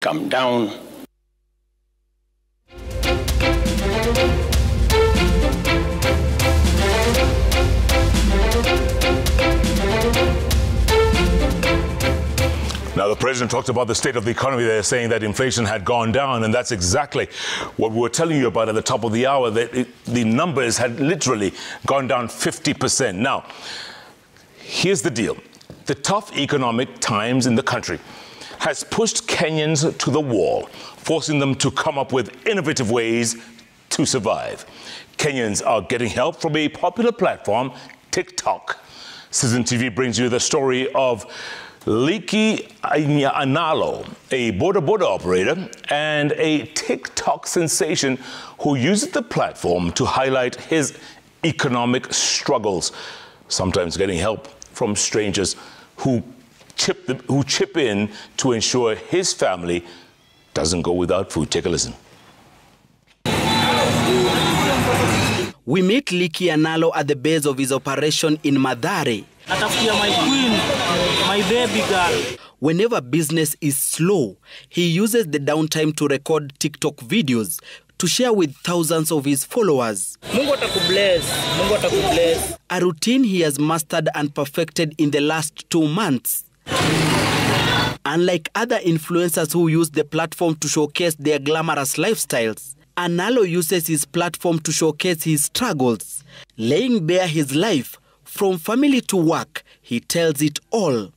come down. Now, the president talked about the state of the economy. They're saying that inflation had gone down, and that's exactly what we were telling you about at the top of the hour, that the numbers had literally gone down 50%. Now, here's the deal. The tough economic times in the country has pushed Kenyans to the wall, forcing them to come up with innovative ways to survive. Kenyans are getting help from a popular platform, TikTok. Citizen TV brings you the story of Liki Analo, a border operator and a TikTok sensation who uses the platform to highlight his economic struggles, sometimes getting help from strangers who chip in to ensure his family doesn't go without food. Take a listen. We meet Liki Analo at the base of his operation in Mathare. My queen, my baby girl. Whenever business is slow, he uses the downtime to record TikTok videos to share with thousands of his followers. Mungu atakubless. Mungu atakubless. A routine he has mastered and perfected in the last 2 months. Unlike other influencers who use the platform to showcase their glamorous lifestyles, Analo uses his platform to showcase his struggles, laying bare his life. From family to work, he tells it all.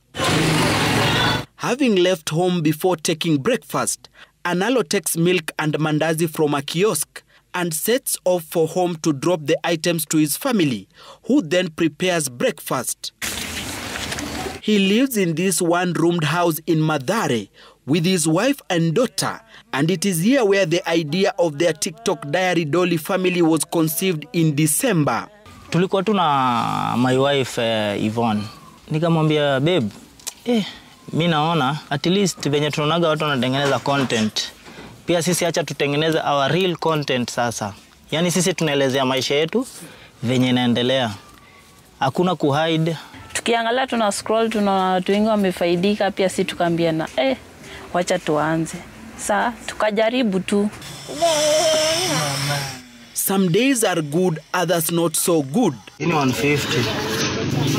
Having left home before taking breakfast, Analo takes milk and mandazi from a kiosk and sets off for home to drop the items to his family, who then prepares breakfast. He lives in this one-roomed house in Mathare with his wife and daughter, and it is here where the idea of their TikTok diary Dolly family was conceived in December. Tulikuwa tu na my wife Yvonne. Nikamwambia babe, mimi naona at least venye tunaonaga watu wanatengeneza content. Pia sisi acha tutengeneze our real content sasa. Yaani sisi tunaelezea maisha yetu venye inaendelea. Hakuna kuhide. Tukiangalia tuna scroll tunaona watu wengi wamefaidika, pia sisi tukaambiana wacha tuanze. Sasa tukajaribu tu. Some days are good, others not so good. Ini 150.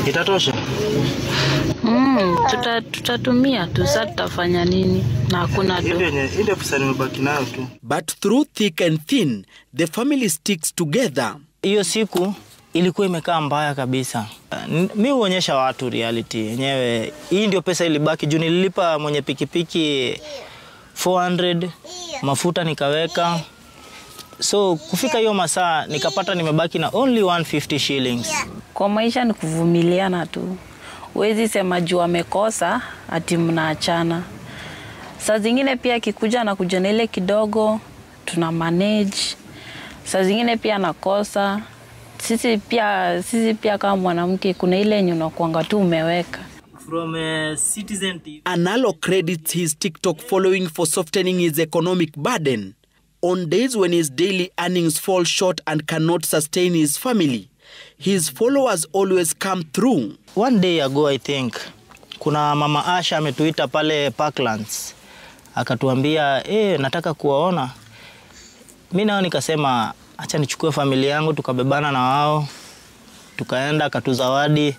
Itatosha? Tutatumia tu, sasa tutafanya nini? Na hakuna tu. Ile pesa nimebaki nayo tu. But through thick and thin, the family sticks together. Hiyo siku ilikuwa imekaa mbaya kabisa. Mimi huonyesha watu reality yenyewe. Hii ndio pesa ilibaki juu nililipa mwenye pikipiki 400, mafuta nikaweka. So kufika hiyo masaa nikapata nimebaki na only 150 shillings. Kwa maisha ni kuvumiliana tu. Huwezi sema juu amekosa ati mnaachana. Saa zingine pia akikuja na kuja na ile kidogo tuna manage. Saa zingine pia nakosa. Sisi pia kama mwanamke kuna ile yenye unakuanga tu umeweka. From Citizen TV. Analo credits his TikTok following for softening his economic burden. On days when his daily earnings fall short and cannot sustain his family, his followers always come through. One day ago, I think, kuna mama Asha ametuita pale Parklands. Akatuambia, nataka kuwaona. Mimi nao nikasema, acha nichukue familia yangu, tukabebana na wao. Tukaenda, akatuzawadi.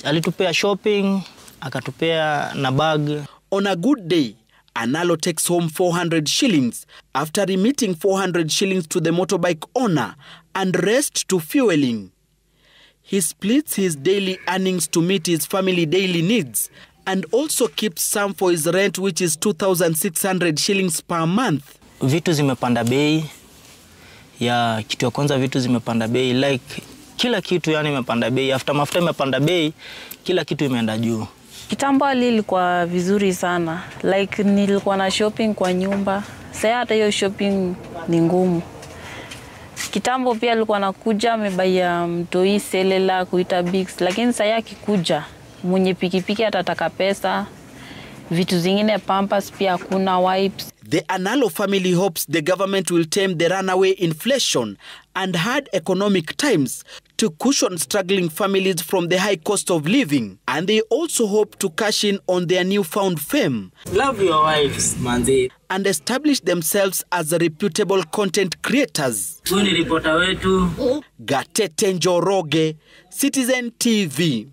Alitupea shopping, akatupea na bag. On a good day, Analo takes home 400 shillings after remitting 400 shillings to the motorbike owner and rest to fueling. He splits his daily earnings to meet his family daily needs and also keeps some for his rent, which is 2,600 shillings per month. Vitu zimepanda bei. Ya kitu ya kwanza vitu zimepanda bei. Like kila kitu yani imepanda bei. After mafuta imepanda bei, kila kitu imeenda juu. Kitambo ilikuwa vizuri sana. Like nilikuwa na shopping kwa nyumba. Sasa hata hiyo shopping ni ngumu. Kitambo pia alikuwa nakuja amebaya mtoi selela kuita Bigs, lakini sasa akikuja mwenye pikipiki atataka pesa. Vitu zingine Pampers pia kuna wipes. The Analo family hopes the government will tame the runaway inflation and hard economic times to cushion struggling families from the high cost of living. And they also hope to cash in on their newfound fame. Love your wives, manzi. And establish themselves as reputable content creators. Huni reporter wetu. Gatete Njoroge, Citizen TV.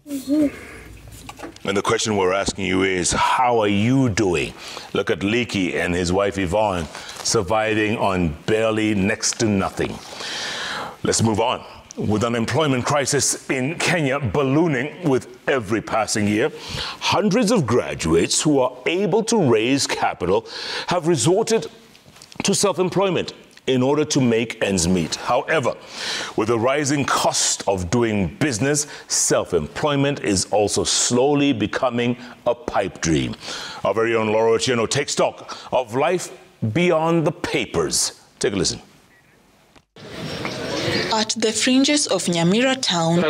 And the question we're asking you is, how are you doing? Look at Leaky and his wife Yvonne surviving on barely next to nothing. Let's move on. With unemployment crisis in Kenya ballooning with every passing year, hundreds of graduates who are able to raise capital have resorted to self-employment in order to make ends meet. However, with the rising cost of doing business, self-employment is also slowly becoming a pipe dream. Our very own Laura Otieno takes stock of life beyond the papers. Take a listen. At the fringes of Nyamira town,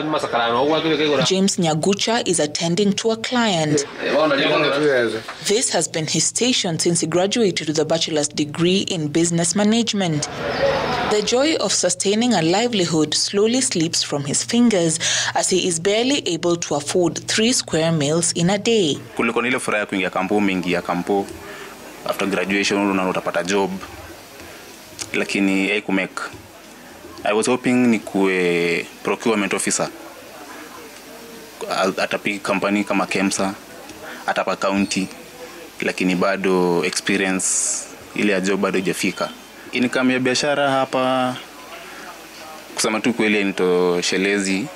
James Nyagucha is attending to a client. This has been his station since he graduated with a bachelor's degree in business management. The joy of sustaining a livelihood slowly slips from his fingers as he is barely able to afford 3 square meals in a day. Kuliko nile furaha kuingia kampo, mingia kampo. After graduation unapata job. Lakini haikumake. I was hoping nikuwe procurement officer at a big company kama Kemsa, at a county, lakini bado experience ile ya job bado hajafika. Income ya biashara hapa kusema tu kweli nitoshelezi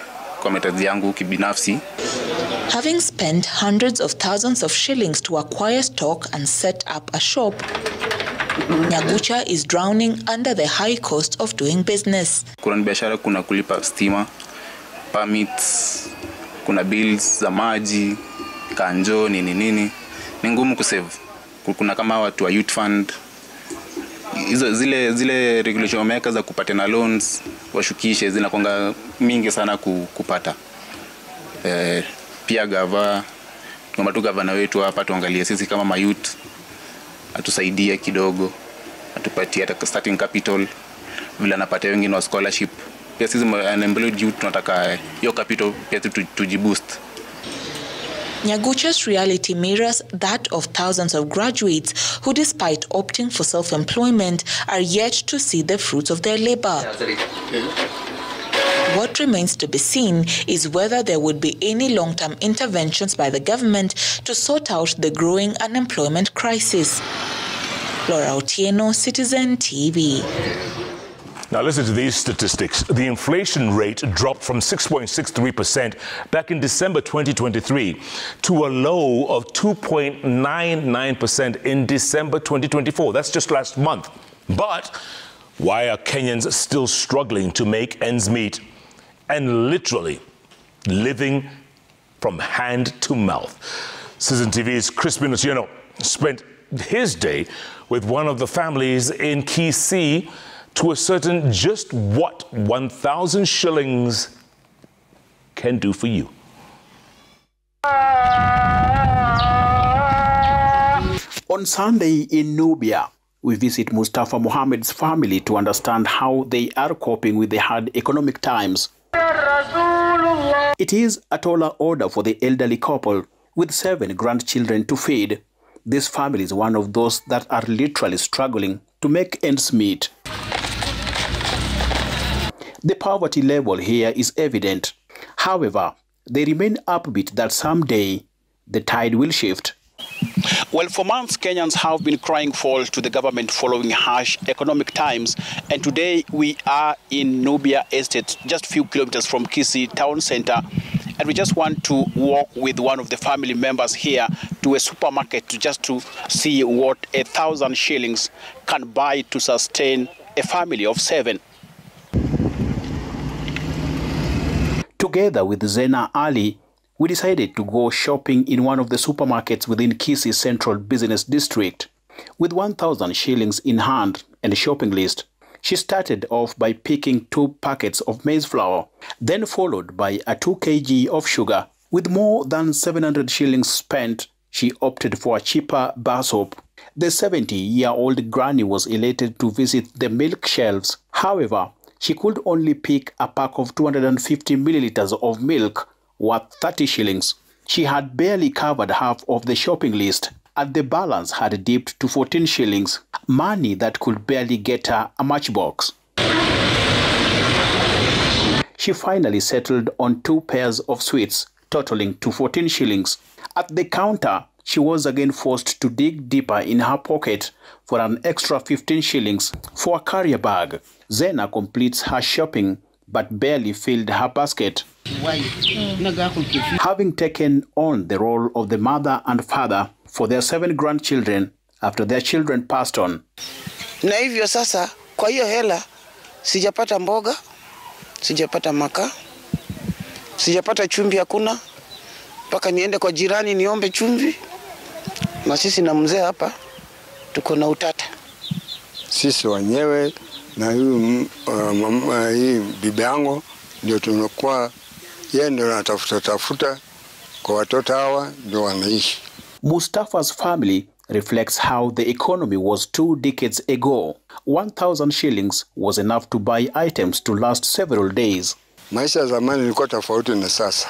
kwa mahitaji yangu kibinafsi. Having spent hundreds of thousands of shillings to acquire stock and set up a shop, Nyagucha is drowning under the high cost of doing business. Kuna biashara, kuna kulipa stima, permits, kuna bills za maji, kanjo, nini. Ni ngumu kusave. Kuna kama watu wa youth fund. Zile regulation wameweka za kupatana loans, washukishe zinakonga mingi sana kupata. Pia kama tu gavana wetu hapa tuangalie sisi kama mayouth, atusaidia kidogo, atupatie hata starting capital, vile anapata wengine wa scholarship. Pia sisi unemployed youth tunataka hiyo capital pia tujiboost. Nyagucha's reality mirrors that of thousands of graduates who, despite opting for self-employment, are yet to see the fruits of their labor. What remains to be seen is whether there would be any long-term interventions by the government to sort out the growing unemployment crisis. Laura Otieno, Citizen TV. Now listen to these statistics. The inflation rate dropped from 6.63% back in December 2023 to a low of 2.99% in December 2024. That's just last month. But why are Kenyans still struggling to make ends meet and literally living from hand to mouth? Citizen TV's Crispin Otieno spent his day with one of the families in Kisii to ascertain just what 1,000 shillings can do for you. On Sunday in Nubia, we visit Mustafa Mohammed's family to understand how they are coping with the hard economic times. It is a taller order for the elderly couple with 7 grandchildren to feed. This family is one of those that are literally struggling to make ends meet. The poverty level here is evident. However, they remain upbeat that someday the tide will shift. Well, for months, Kenyans have been crying foul to the government following harsh economic times. And today we are in Nubia Estate, just a few kilometers from Kisii town center. And we just want to walk with one of the family members here to a supermarket to see what 1,000 shillings can buy to sustain a family of 7. Together with Zena Ali, we decided to go shopping in one of the supermarkets within Kisii Central Business District. With 1,000 shillings in hand and a shopping list, she started off by picking 2 packets of maize flour, then followed by a 2 kg of sugar. With more than 700 shillings spent, she opted for a cheaper bar soap. The 70-year-old granny was elated to visit the milk shelves. However, she could only pick a pack of 250 milliliters of milk worth 30 shillings. She had barely covered half of the shopping list, and the balance had dipped to 14 shillings, money that could barely get her a matchbox. She finally settled on 2 pairs of sweets, totaling to 14 shillings. At the counter, she was again forced to dig deeper in her pocket for an extra 15 shillings for a carrier bag. Zena completes her shopping but barely filled her basket. Having taken on the role of the mother and father for their 7 grandchildren after their children passed on. Na hivyo sasa, kwa hiyo hela, sijapata mboga, sijapata makaa, sijapata chumvi hakuna, mpaka niende kwa jirani niombe chumvi. Na sisi na mzee hapa tuko na utata. Sisi wenyewe na hii bibi yangu ndio tunakuwa, yeye ndio anatafuta kwa watoto hawa ndio wanaishi. Mustafa's family reflects how the economy was 2 decades ago. 1,000 shillings was enough to buy items to last several days. Maisha ya zamani ilikuwa tofauti na sasa.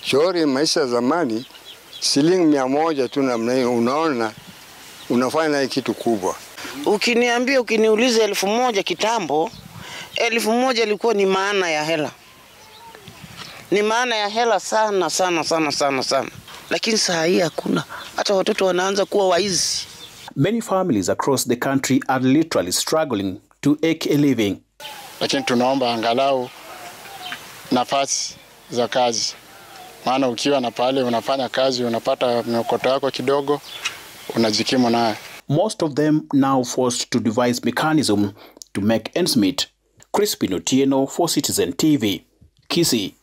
Shauri maisha ya zamani, shilingi 100 tu namna hiyo, unaona unafanya kitu kubwa. Ukiniambia, ukiniuliza 1,000 kitambo, 1,000 ilikuwa ni maana ya hela. Ni maana ya hela sana sana sana sana sana. Lakini saa hii hakuna. Hata watoto wanaanza kuwa waizi. Many families across the country are literally struggling to make a living. Lakini tunaomba angalau nafasi za kazi. Maana ukiwa na pale unafanya kazi, unapata mkopo wako kidogo, unajikimu naye. Most of them now forced to devise mechanism to make ends meet. Crispin Otieno for Citizen TV, Kisii.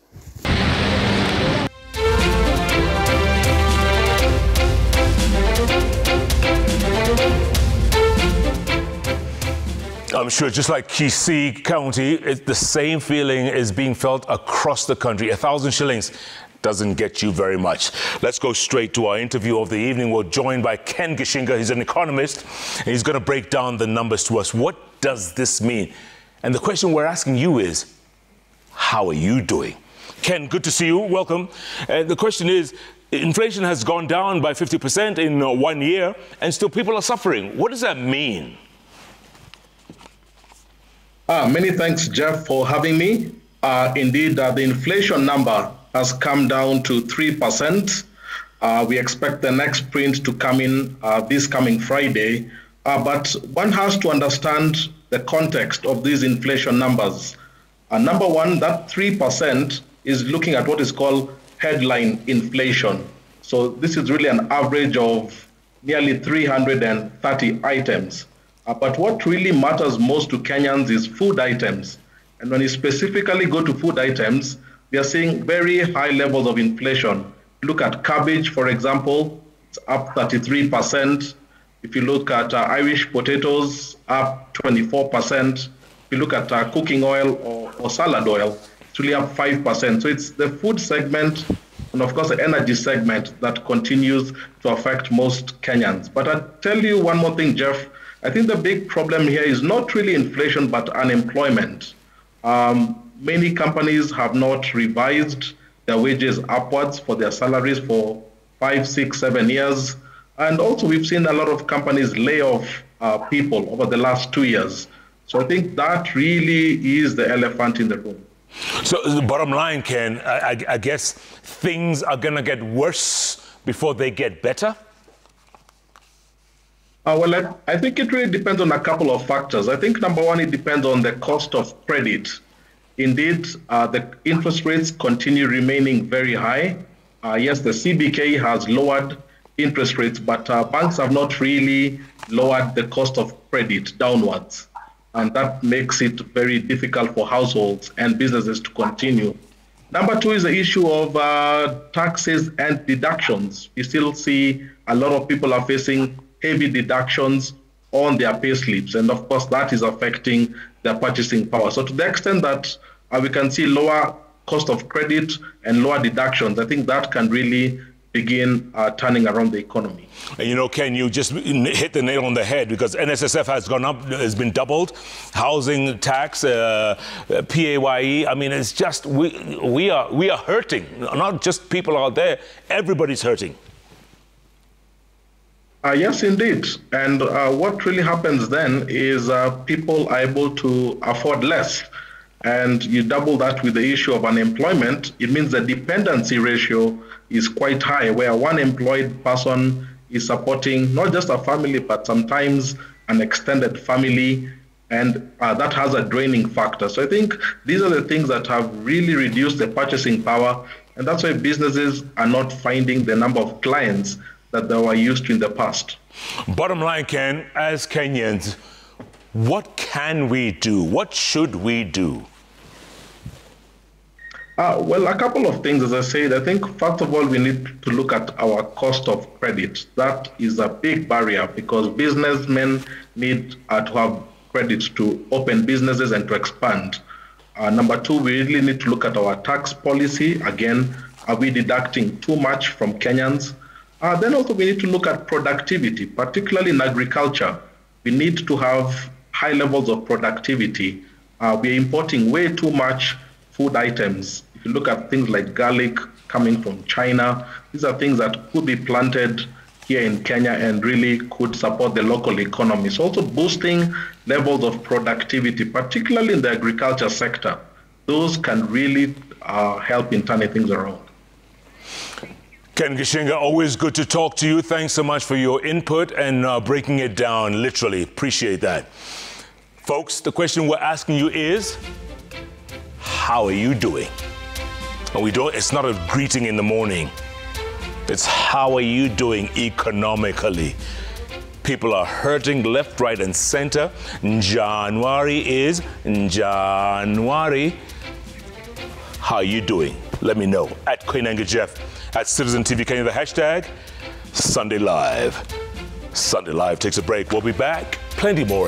I'm sure just like Kisii County, the same feeling is being felt across the country. 1,000 shillings doesn't get you very much. Let's go straight to our interview of the evening. We're joined by Ken Gishinga. He's an economist, and he's going to break down the numbers to us. What does this mean? And the question we're asking you is, how are you doing? Ken, good to see you. Welcome. The question is, inflation has gone down by 50% in 1 year, and still people are suffering. What does that mean? Many thanks, Jeff, for having me. Indeed, the inflation number has come down to 3%. We expect the next print to come in this coming Friday. But one has to understand the context of these inflation numbers. Number one, that 3% is looking at what is called headline inflation. So this is really an average of nearly 330 items. But what really matters most to Kenyans is food items. And when you specifically go to food items, we are seeing very high levels of inflation. Look at cabbage, for example, it's up 33%. If you look at Irish potatoes, up 24%. If you look at cooking oil or salad oil, it's really up 5%. So it's the food segment and, of course, the energy segment that continues to affect most Kenyans. But I'll tell you one more thing, Jeff. I think the big problem here is not really inflation, but unemployment. Many companies have not revised their wages upwards for their salaries for 5, 6, 7 years. And also we've seen a lot of companies lay off people over the last 2 years. So I think that really is the elephant in the room. So the bottom line, Ken, I guess things are going to get worse before they get better? Well, I think it really depends on a couple of factors. I think number one, it depends on the cost of credit. Indeed, the interest rates continue remaining very high. Yes, the CBK has lowered interest rates, but banks have not really lowered the cost of credit downwards. And that makes it very difficult for households and businesses to continue. Number two is the issue of taxes and deductions. You still see a lot of people are facing heavy deductions on their pay slips. And of course, that is affecting their purchasing power. So to the extent that we can see lower cost of credit and lower deductions, I think that can really begin turning around the economy. And you know, Ken, you just hit the nail on the head, because NSSF has gone up, has been doubled, housing tax, PAYE. I mean, it's just, we are hurting. Not just people out there, everybody's hurting. Yes, indeed. And what really happens then is people are able to afford less. And you double that with the issue of unemployment, it means the dependency ratio is quite high, where one employed person is supporting not just a family, but sometimes an extended family, and that has a draining factor. So I think these are the things that have really reduced the purchasing power, and that's why businesses are not finding the number of clients that they were used to in the past. Bottom line, Ken, as Kenyans, what can we do? What should we do? Well, a couple of things, as I said. I think, first of all, we need to look at our cost of credit. That is a big barrier, because businessmen need to have credit to open businesses and to expand. Number two, we really need to look at our tax policy. Again, are we deducting too much from Kenyans? Then also we need to look at productivity, particularly in agriculture. We need to have high levels of productivity. We are importing way too much food items. If you look at things like garlic coming from China, these are things that could be planted here in Kenya and really could support the local economy. So also boosting levels of productivity, particularly in the agriculture sector. Those can really help in turning things around. Ken Gishinga, always good to talk to you. Thanks so much for your input and breaking it down, literally. Appreciate that. Folks, the question we're asking you is, how are you doing? And it's not a greeting in the morning. It's how are you doing economically? People are hurting left, right, and center. January is January. How are you doing? Let me know. At Koinange Jeff, at Citizen TV Kenya, the hashtag Sunday Live. Sunday Live takes a break. We'll be back. Plenty more.